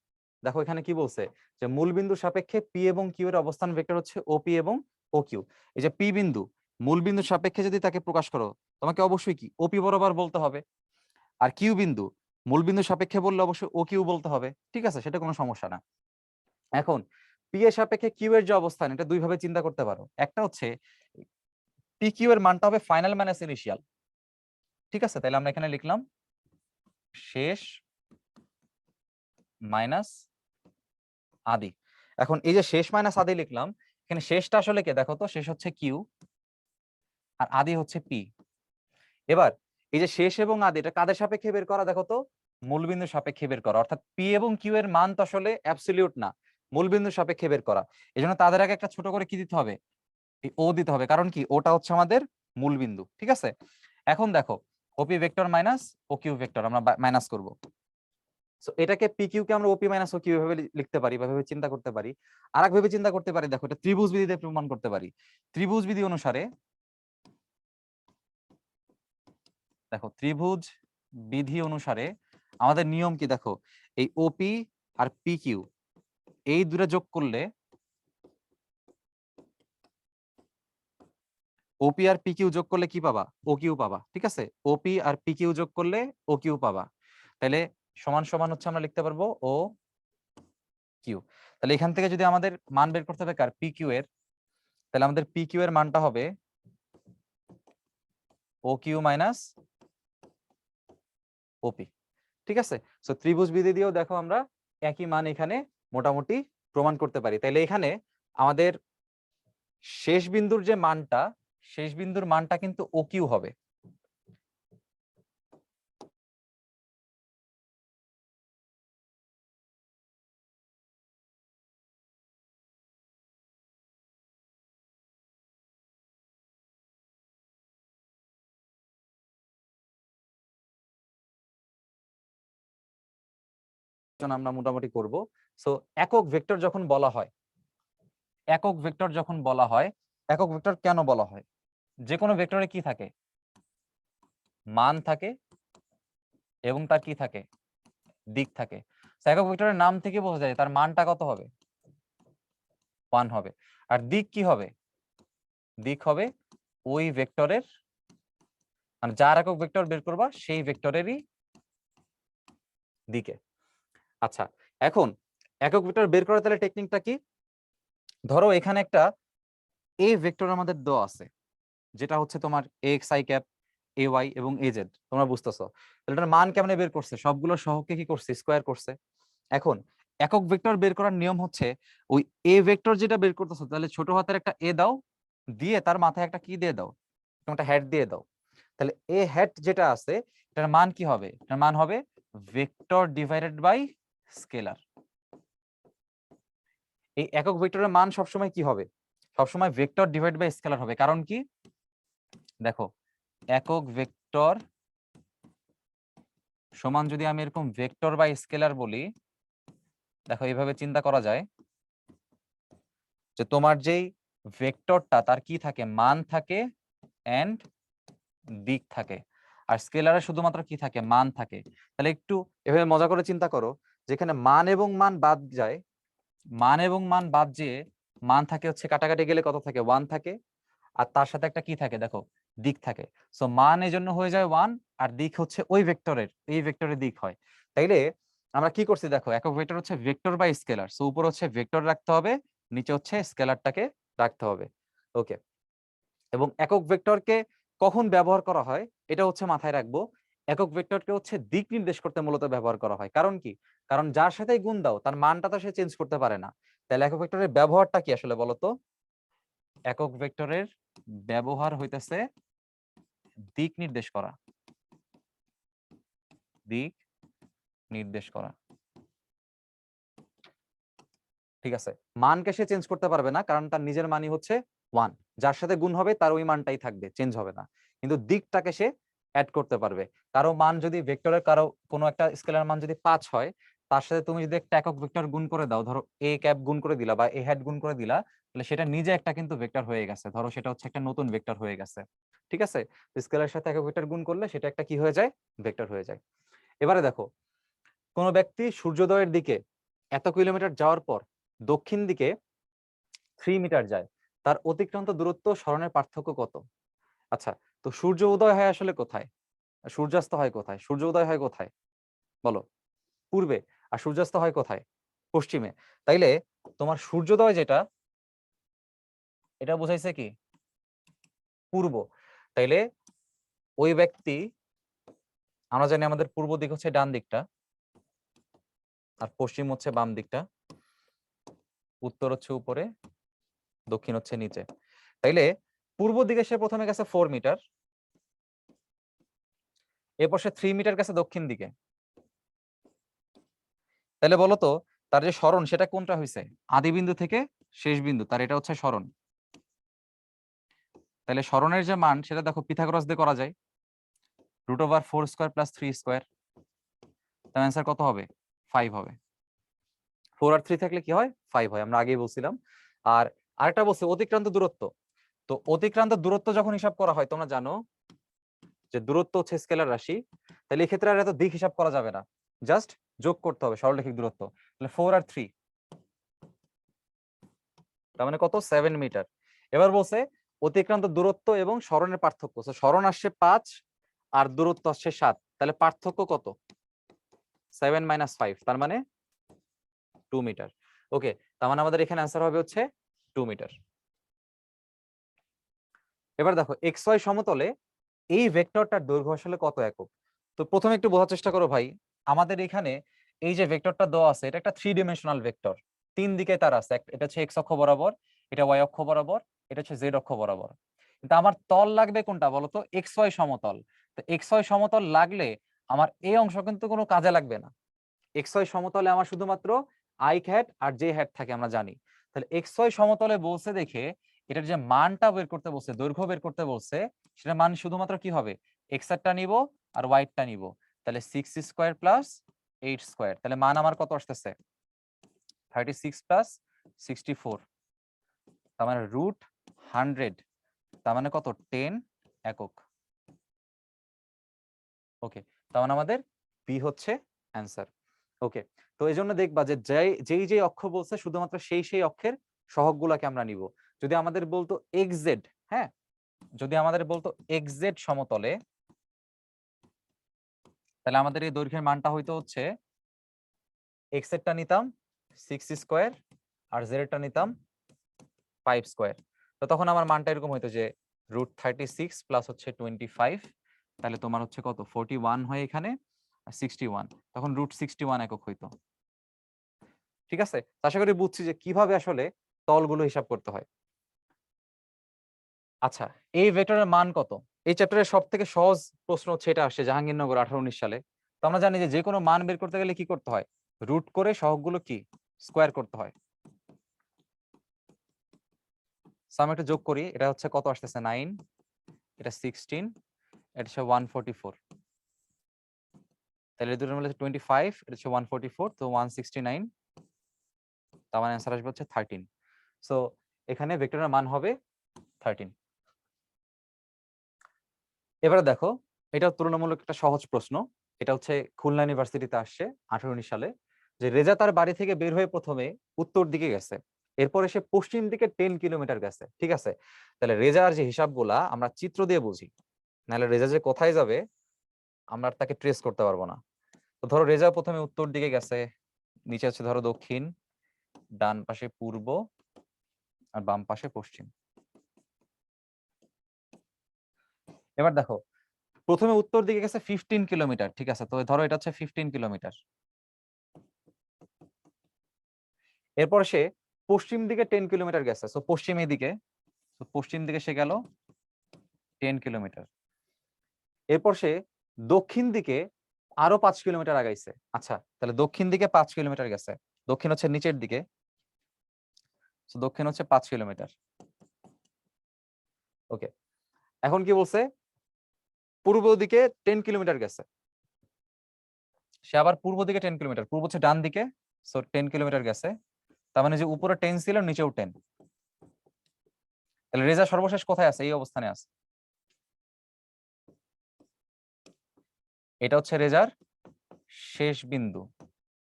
দেখো এখানে কি বলছে যে মূল বিন্দুর সাপেক্ষে পি এবং কিউ এর অবস্থান ভেক্টর হচ্ছে ওপি এবং ও কিউ। এই যে পি বিন্দু মূল বিন্দুর সাপেক্ষে যদি তাকে প্রকাশ করো, তোমাকে অবশ্যই কি ওপি বরাবর বলতে হবে। আর কিউ বিন্দু মূল বিন্দু সাপেক্ষে বললে অবশ্যই ও কিউ বলতে হবে, ঠিক আছে, সেটা কোনো সমস্যা না। এখন পি এর সাপেক্ষে কিউ এর যে অবস্থান, এটা দুই ভাবে চিন্তা করতে পারো। একটা হচ্ছে পি কিউ এর মানটা হবে ফাইনাল মাইনাস ইনিশিয়াল, ঠিক আছে। তাহলে আমরা এখানে লিখলাম শেষ মাইনাস আদি। এখন এই যে শেষ মাইনাস আদি লিখলাম, এখানে শেষটা আসলে কে দেখো তো? শেষ হচ্ছে কিউ আর আদি হচ্ছে পি। এবার এই যে শেষ এবং আদি, এটা কাদের সাপেক্ষে বের করা দেখো তো? মূলবিন্দুর সাপেক্ষে বের করা। অর্থাৎ পি এবং কিউ এর মান তো আসলে অ্যাবসলিউট না, মূলবিন্দুর সাপেক্ষে বের করা। এই জন্য তাদের আগে একটা ছোট করে কি দিতে হবে? এই ও দিতে হবে, কারণ কি ওটা হচ্ছে আমাদের মূলবিন্দু, ঠিক আছে। এখন দেখো ওপি vector minus O Q vector আমরা মাইনাস করব। সো এটাকে পি কিউ কে আমরা ওপি মাইনাস ও কিউ ভাবে লিখতে পারি বা ভাবে চিন্তা করতে পারি। আর এক ভাবে চিন্তা করতে পারি, দেখো এটা ত্রিভুজ বিধিতে প্রমাণ করতে পারি। ত্রিভুজ বিধি অনুসারে, দেখো ত্রিভুজ বিধি অনুসারে আমাদের নিয়ম কি দেখো, এই ওপি আর পি কিউ এই দুটো যোগ করলে ওপি আর পি কিউ যোগ করলে কি পাবা? ও কিউ পাবা। ঠিক আছে, ওপি আর পি কিউ যোগ করলে ও কিউ পাবা। তাহলে সমান সমান হচ্ছে আমরা লিখতে পারবো ও কিউ। তাহলে এখান থেকে যদি আমাদের মান বের করতে হবে কার? পি কিউ এর, তাহলে আমাদের পি কিউ এর মানটা হবে ও কিউ মাইনাস ওপি। ঠিক আছে, সো ত্রিভুজ বিধি দিয়েও দেখো আমরা একই মান এখানে মোটামুটি প্রমাণ করতে পারি। তাইলে এখানে আমাদের শেষ বিন্দুর যে মানটা, শেষ বিন্দুর মানটা কিন্তু ও কিউ হবে। আমরা মোটামুটি করব। সো একক ভেক্টর যখন বলা হয়, একক ভেক্টর যখন বলা হয়, একক ভেক্টর কেন বলা হয়? যে কোনো ভেক্টরে কি থাকে? মান থাকে এবং তার কি থাকে? দিক থাকে। একক ভেক্টরের নাম থেকে বোঝা যায় তার মানটা কত হবে? 1 হবে। আর দিক কি হবে? দিক হবে ওই ভেক্টরের, মানে যার একক ভেক্টর বের করবা সেই ভেক্টরেরই দিকে। আচ্ছা, এখন একক ভেক্টর বের করার তাহলে টেকনিকটা কি? ধরো এখানে একটা এ ভেক্টর আমাদের দেওয়া আছে, যেটা হচ্ছে তোমার x i cap, a y এবং এ জেড। তোমরা বুঝতেছো? তাহলে এটার মান কেমনে বের করছে? সবগুলো সহগকে কি করছে? স্কোয়ার করছে। এখন একক ভেক্টর বের করার নিয়ম হচ্ছে ওই এ ভেক্টর যেটা বের করতেছো, তাহলে ছোট হাতের একটা এ দাও, দিয়ে তার মাথায় একটা কি দিয়ে দাও? একটা হ্যাট দিয়ে দাও। তাহলে এ হ্যাট যেটা আছে এটার মান কি হবে? এটার মান হবে ভেক্টর ডিভাইডেড বাই স্কেলার। এই একক ভেক্টরের মান সবসময় কি হবে? সবসময় ভেক্টর ডিভাইড বাই স্কেলার হবে। কারণ কি? দেখো, একক ভেক্টর সমান যদি আমি এরকম ভেক্টর বাই স্কেলার বলি, দেখো এইভাবে চিন্তা করা যায় যে তোমার যেই ভেক্টরটা তার কি থাকে? মান থাকে এন্ড দিক থাকে। আর স্কেলারে শুধুমাত্র কি থাকে? মান থাকে। তাহলে একটু এভাবে মজা করে চিন্তা করো, যেখানে মান এবং মান বাদ যায়, মান এবং মান বাদ যেয়ে মান থাকে হচ্ছে কাটাকাটি গেলে কত থাকে? 1 থাকে। আর তার সাথে একটা কি থাকে? দেখো, দিক থাকে। সো মান এই জন্য হয়ে যায় 1, আর দিক হচ্ছে ওই ভেক্টরের, এই ভেক্টরের দিক হয়। তাইলে আমরা কি করছি? দেখো, একক ভেক্টর হচ্ছে ভেক্টর বাই স্কেলার। সো উপর হচ্ছে ভেক্টর রাখতে হবে, নিচে হচ্ছে স্কেলারটাকে রাখতে হবে। ওকে, এবং একক ভেক্টরকে কখন ব্যবহার করা হয় এটা হচ্ছে মাথায় রাখবো। একক ভেক্টরকে হচ্ছে দিক নির্দেশ করতে মূলত ব্যবহার করা হয়। কারণ কি? কারণ যার সাথেই গুণ দাও তার মানটা তো সে চেঞ্জ করতে পারে না। তাহলে একক ভেক্টরের ব্যবহারটা কি আসলে বলতো? একক ভেক্টরের ব্যবহার হইতেছে দিক নির্দেশ করা, দিক নির্দেশ করা। ঠিক আছে, মানকে সে চেঞ্জ করতে পারবে না, কারণ তার নিজের মানই হচ্ছে 1। যার সাথে গুণ হবে তার ওই মানটাই থাকবে, চেঞ্জ হবে না। কিন্তু দিকটাকে সে অ্যাড করতে পারবে। কারো মান যদি ভেক্টরের কারো কোনো একটা স্কেলার মান যদি 5 হয়, তার সাথে তুমি যদি একটা একক ভেক্টর গুণ করে দাও, ধরো এ ক্যাপ গুণ করে দিলা বা এ হ্যাট গুণ করে দিলা, তাহলে সেটা নিজে একটা কিন্তু ভেক্টর হয়ে গেছে। ধরো সেটা হচ্ছে একটা নতুন ভেক্টর হয়ে গেছে। ঠিক আছে, স্কেলারের সাথে একক ভেক্টর গুণ করলে সেটা একটা কি হয়ে যায়? ভেক্টর হয়ে যায়। এবারে দেখো, কোন ব্যক্তি সূর্যোদয়ের দিকে এত কিলোমিটার যাওয়ার পর দক্ষিণ দিকে 3 মিটার যায়, তার অতিক্রান্ত দূরত্ব সরণের পার্থক্য কত? আচ্ছা, তো সূর্য উদয় হয় আসলে কোথায়? সূর্যাস্ত হয় কোথায়? সূর্য উদয় হয় কোথায় বলো? পূর্বে। আর সূর্যাস্ত হয় কোথায়? পশ্চিমে। তাইলে তোমার সূর্যোদয় যেটা, এটা বোঝাইছে কি? পূর্ব। তাইলে ওই ব্যক্তি, আমরা জানি আমাদের পূর্ব দিক হচ্ছে ডান দিকটা, আর পশ্চিম হচ্ছে বাম দিকটা, উত্তর হচ্ছে উপরে, দক্ষিণ হচ্ছে নিচে। তাইলে পূর্ব দিকে সে প্রথমে গেছে 4 মিটার, এরপর সে 3 মিটার গেছে দক্ষিণ দিকে। তাহলে বলতো তার যে সরণ সেটা কোনটা হয়েছে? আদি বিন্দু থেকে শেষ বিন্দু, তার এটা হচ্ছে সরণ। তাহলে সরণের যে মান সেটা দেখো পিথাগোরাস দিয়ে করা যায়, √4 স্কয়ার প্লাস 3 স্কয়ার। তার অ্যান্সার কত হবে? 5 হবে। 4 আর 3 থাকলে কি হয়? 5 হয়, আমরা আগেই বলছিলাম। আর আরেকটা বলছে অতিক্রান্ত দূরত্ব। তো অতিক্রান্ত দূরত্ব যখন হিসাব করা হয়, তোমরা জানো যে দূরত্ব হচ্ছে স্কেলার রাশি। তাহলে এই ক্ষেত্রে আর এত দিক হিসাব করা যাবে না। জাস্ট যোগ করতে হবে সরলরেখিক দূরত্ব। তাহলে 4 আর 3, তার মানে কত? 7 মিটার। এবার বলছে অতিক্রান্ত দূরত্ব এবং সরণের পার্থক্য। সরণ আসছে 5 আর দূরত্ব আসছে 7, তাহলে পার্থক্য কত? 7 - 5, তার মানে 2 মিটার। ওকে, তার মানে আমাদের এখানে অ্যান্সার হবে হচ্ছে 2 মিটার। এবার দেখো XY সমতলে এই ভেক্টরটার দৈর্ঘ্য আসলে কত একক? তো প্রথমে একটু বোঝার চেষ্টা করো ভাই, আমাদের এখানে এই যে ভেক্টরটা দেওয়া আছে এটা একটা 3 ডাইমেনশনাল ভেক্টর, 3 দিকে তার আছে, এটা হচ্ছে X অক্ষ বরাবর, এটা Y অক্ষ বরাবর, এটা হচ্ছে Z অক্ষ বরাবর। কিন্তু আমার তল লাগবে কোনটা বলতো? XY সমতল। তো XY সমতল লাগলে আমার এই অংশ কিন্তু কোনো কাজে লাগবে না। XY সমতলে আমার শুধুমাত্র I হ্যাট আর J হ্যাট থাকে, আমরা জানি। তাহলে XY সমতলে বলছে দেখে এটার যে মানটা বের করতে বলছে, দৈর্ঘ্য বের করতে বলছে, সেটা মান শুধুমাত্র কি হবে? X এরটা নিব আর Y এরটা নিব। তাহলে 6 স্কয়ার প্লাস 8 স্কয়ার, তাহলে মান আমার কত আসতেছে? 36 প্লাস 64, তার মানে √100, তার মানে কত? 10 একক। ওকে, তার মানে আমাদের বি হচ্ছে অ্যান্সার। ওকে, তো এই জন্য দেখবা যে যেই অক্ষ বলছে শুধুমাত্র সেই অক্ষের সহগগুলোকে আমরা নিব। যদি আমাদের বলতো XZ, হ্যাঁ, যদি আমাদের বলতো XZ সমতলে, তাহলে আমাদের এই দৈর্ঘ্যের মানটা হইতো হচ্ছে X এরটা নিতাম 6 স্কয়ার আর Z এরটা নিতাম 5 স্কয়ার। তো তখন আমার মানটা এরকম হইতো যে √36 প্লাস হচ্ছে 25, তাহলে তোমার হচ্ছে কত? 41 হয় এখানে, আর 61, তখন √61 একক হইতো। ঠিক আছে, আশা করি বুঝছি যে কিভাবে আসলে তলগুলো হিসাব করতে হয়। আচ্ছা, এই ভেক্টরের মান কত? এই চ্যাপ্টারের সবথেকে সহজ প্রশ্ন হচ্ছে এটা আসছে জাহাঙ্গীরনগর 18-19 সালে। তো আমরা জানি যে কোনো মান বের করতে গেলে কি করতে হয়? রুট করে সহগগুলো কি স্কয়ার করতে হয়। সো আমি একটু যোগ করি, এটা হচ্ছে কত আসতেছে? 9, এটা 16, এটা হচ্ছে 144, তাহলে এই দুটোর মধ্যে 25, এটা হচ্ছে 144, তো 169, তার মানে অ্যান্সার আসবে হচ্ছে 13। সো এখানে ভেক্টরের মান হবে 13। এবারে দেখো, এটা তুলনামূলক একটা সহজ প্রশ্ন। এটা হচ্ছে খুলনা ইউনিভার্সিটিতে আসছে 18-19 সালে, যে রেজা তার বাড়ি থেকে বের হয়ে প্রথমে উত্তর দিকে গেছে, এরপরে সে পশ্চিম দিকে 10 কিলোমিটার গেছে। ঠিক আছে, তাহলে রেজার যে হিসাবগুলা আমরা চিত্র দিয়ে বুঝি, নাহলে রেজা যে কোথায় যাবে আমরা তাকে ট্রেস করতে পারবো না। তো ধরো রেজা প্রথমে উত্তর দিকে গেছে, নিচে আছে ধরো দক্ষিণ, ডান পাশে পূর্ব, আর বাম পাশে পশ্চিম। এবার দেখো, প্রথমে উত্তর দিকে গেছে 15 কিলোমিটার, ঠিক আছে, তো ধরো এটা হচ্ছে 15 কিলোমিটার। এরপর সে পশ্চিম দিকে 10 কিলোমিটার গেছে, সো পশ্চিম দিকে, তো পশ্চিম দিকে সে গেল 10 কিলোমিটার। এরপর সে দক্ষিণ দিকে আরো 5 কিলোমিটার আগাইছে। আচ্ছা, তাহলে দক্ষিণ দিকে 5 কিলোমিটার গেছে, দক্ষিণ হচ্ছে নিচের দিকে, সো দক্ষিণ হচ্ছে 5 কিলোমিটার। ওকে, এখন কি বলছে? পূর্ব দিকে 10 কিলোমিটার গেছে, সে আবার পূর্ব দিকে 10 কিলোমিটার, পূর্ব হচ্ছে ডান দিকে, সো 10 কিলোমিটার গেছে, তার মানে যে উপরে 10 ছিল নিচেও 10, তাহলে রেজা সর্বশেষ কোথায় আছে? এই অবস্থানে আছে। এটা হচ্ছে রেজার শেষ বিন্দু,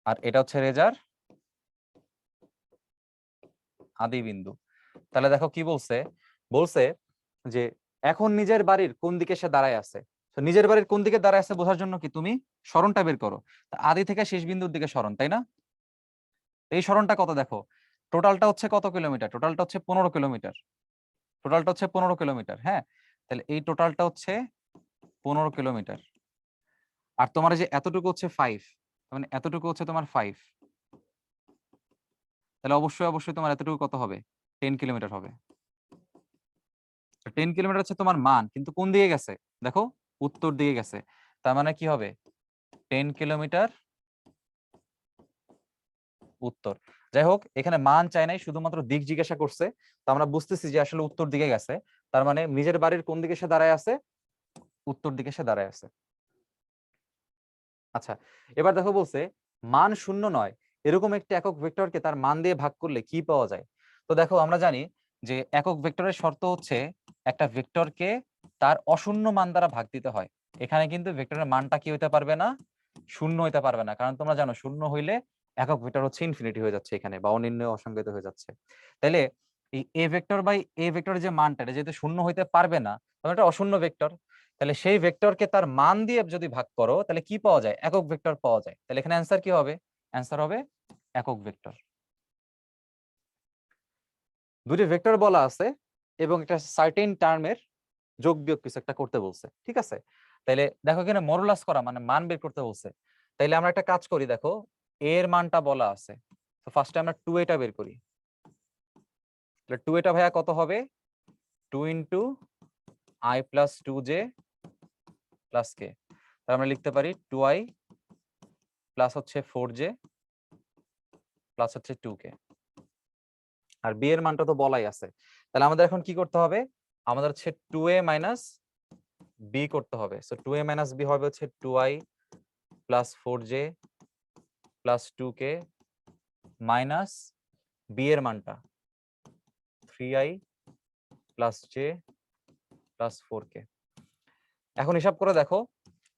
আর এটা হচ্ছে রেজার আদি বিন্দু। তাহলে দেখো কি বলছে, বলছে যে এখন নিজের বাড়ির কোন দিকে সে দাঁড়ায় আছে। তো নিজের বাড়ির কোন দিকে দাঁড়ায় আছে বোঝার জন্য কি তুমি সরণটা বের করো, তা আদি থেকে শেষ বিন্দুর দিকে সরণ, তাই না? এই সরণটা কত দেখো, টোটালটা হচ্ছে কত কিলোমিটার? টোটালটা হচ্ছে 15 কিলোমিটার, টোটালটা হচ্ছে 15 কিলোমিটার। হ্যাঁ, তাহলে এই টোটালটা হচ্ছে 15 কিলোমিটার, আর তোমার যে এতটুকু হচ্ছে 5, মানে এতটুকু হচ্ছে তোমার 5, তাহলে অবশ্যই অবশ্যই তোমার এতটুকু কত হবে? 10 কিলোমিটার হবে। 10 কিলোমিটার হচ্ছে তোমার মান, কিন্তু কোন দিকে গেছে দেখো? উত্তর দিকে গেছে, তার মানে কি হবে? 10 কিলোমিটার উত্তর। যাই হোক, এখানে মান চাই নাই, শুধুমাত্র দিক জিজ্ঞাসা করছে, তো আমরা বুঝতেছি যে আসলে উত্তর দিকে গেছে, তার মানে নিজের বাড়ির কোন দিকে সে দাঁড়ায় আছে? উত্তর দিকে সে দাঁড়ায় আছে। আচ্ছা, এবার দেখো বলছে মান শূন্য নয় এরকম একটি একক ভেক্টরকে তার মান দিয়ে ভাগ করলে কি পাওয়া যায়। তো দেখো আমরা জানি যে একক ভেক্টরের শর্ত হচ্ছে একটা ভেক্টরকে তার অশূন্য মান দ্বারা ভাগ দিতে হয়। এখানে কিন্তু ভেক্টরের মানটা কি হতে পারবে না? শূন্য হইতে পারবে না, কারণ তোমরা জানো শূন্য হইলে একক ভেক্টর হচ্ছে ইনফিনিটি হয়ে যাচ্ছে এখানে, বা অনির্ণয় অসংজ্ঞায়িত হয়ে যাচ্ছে। তাইলে এই এ ভেক্টর বাই এ ভেক্টরের যে মানটা, এটা যেহেতু শূন্য হইতে পারবে না, তবে এটা অশূন্য ভেক্টর, তাহলে সেই ভেক্টরকে তার মান দিয়ে যদি ভাগ করো তাহলে কি পাওয়া যায়? একক ভেক্টর পাওয়া যায়। তাহলে এখানে অ্যান্সার কি হবে? অ্যান্সার হবে একক ভেক্টর। দুটি ভেক্টর বলা আছে এবং একটা সার্টেন টার্মের যোগ বিয়োগ কিছু একটা করতে বলছে, ঠিক আছে? তাইলে দেখো এখানে মডুলাস করা মানে মান বের করতে বলছে। তাইলে আমরা একটা কাজ করি, দেখো এর মানটা বলা আছে, তো ফার্স্টে আমরা 2a টা বের করি। তাহলে 2a টা ভাইয়া কত হবে? 2 into i plus 2j plus k। তাহলে আমরা লিখতে পারি 2i প্লাস হচ্ছে 4j প্লাস হচ্ছে 2k। আর b এর মানটা তো বলাই আছে, তাহলে আমাদের এখন কি করতে হবে? আমাদের হচ্ছে 2a মাইনাস b করতে হবে। সো 2a মাইনাস b হবে হচ্ছে 2i plus 4j plus 2k minus b এর মানটা 3i plus j plus 4k। এখন হিসাব করে দেখো,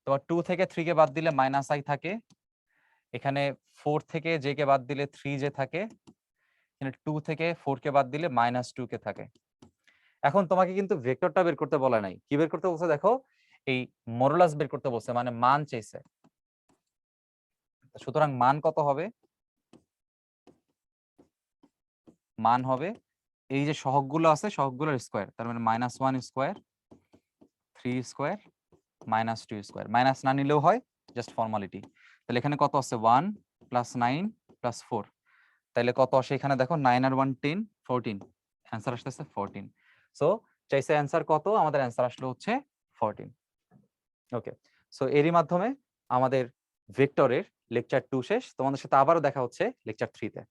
তোমার 2 থেকে 3 কে বাদ দিলে মাইনাস i থাকে, এখানে 4 থেকে j কে বাদ দিলে 3j থাকে, এখানে 2 থেকে 4 কে বাদ দিলে মাইনাস 2k থাকে। এখন তোমাকে কিন্তু ভেক্টরটা বের করতে বলা নাই, কি বের করতে বলছে দেখো, এই মডুলাস বের করতে বলছে, মানে মান চাইছে। সুতরাং মান কত হবে? মান হবে এই যে সহগগুলো আছে সহগগুলোর স্কয়ার, তার মানে -1 স্কয়ার, 3 স্কয়ার, -2 স্কয়ার। মাইনাস না নিলেও হয়, জাস্ট ফর্মালিটি। তাহলে এখানে কত আছে? 1 প্লাস 9 প্লাস 4। তাহলে কত আসে এখানে দেখো, 9 আর 1 10, 14। অ্যান্সার আসতেছে 14। সো চাইছে অ্যান্সার কত? আমাদের অ্যান্সার আসলে হচ্ছে 14। ওকে, সো এরই মাধ্যমে আমাদের ভেক্টরের লেকচার 2 শেষ। তোমাদের সাথে আবারও দেখা হচ্ছে লেকচার 3 তে।